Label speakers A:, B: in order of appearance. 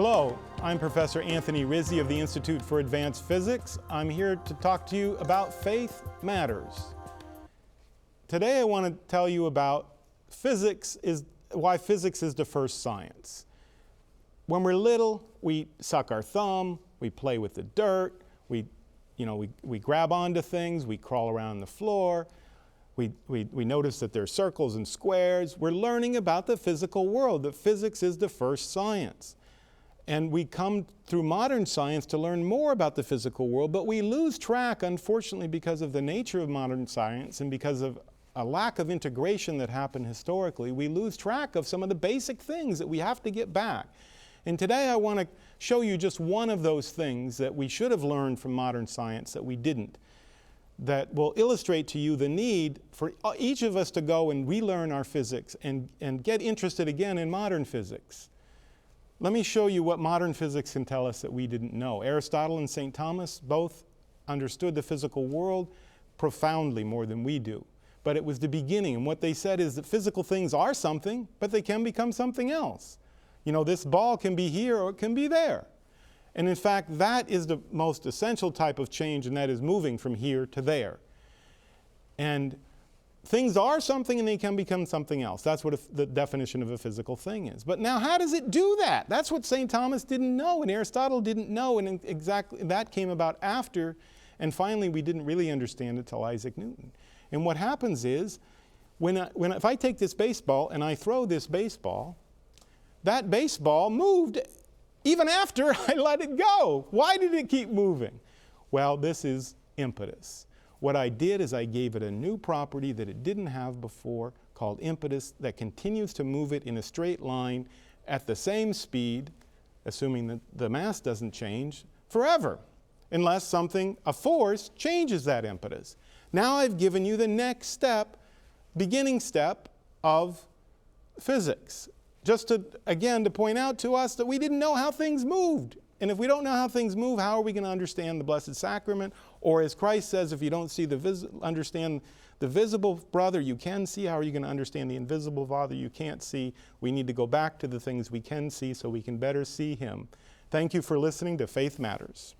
A: Hello, I'm Professor Anthony Rizzi of the Institute for Advanced Physics. I'm here to talk to you about faith matters. Today I want to tell you about why physics is the first science. When we're little, we suck our thumb, we play with the dirt, we grab onto things, we crawl around the floor, we notice that there are circles and squares. We're learning about the physical world, that physics is the first science. And we come through modern science to learn more about the physical world, but we lose track, unfortunately, because of the nature of modern science and because of a lack of integration that happened historically. We lose track of some of the basic things that we have to get back. And today I want to show you just one of those things that we should have learned from modern science that we didn't, that will illustrate to you the need for each of us to go and relearn our physics and get interested again in modern physics. Let me show you what modern physics can tell us that we didn't know. Aristotle and St. Thomas both understood the physical world profoundly more than we do. But it was the beginning, and what they said is that physical things are something, but they can become something else. You know, this ball can be here or it can be there. And in fact, that is the most essential type of change, and that is moving from here to there. And things are something and they can become something else. That's what the definition of a physical thing is. But now how does it do that? That's what St. Thomas didn't know and Aristotle didn't know, and exactly that came about after, and finally we didn't really understand it till Isaac Newton. And what happens is, if I take this baseball and I throw this baseball, that baseball moved even after I let it go. Why did it keep moving? Well, this is impetus. What I did is I gave it a new property that it didn't have before, called impetus, that continues to move it in a straight line at the same speed, assuming that the mass doesn't change, forever, unless a force changes that impetus. Now I've given you the next step, beginning step of physics. Just to point out to us that we didn't know how things moved. And if we don't know how things move, how are we going to understand the Blessed Sacrament? Or as Christ says, if you don't understand the visible brother you can see, how are you going to understand the invisible Father you can't see? We need to go back to the things we can see so we can better see him. Thank you for listening to Faith Matters.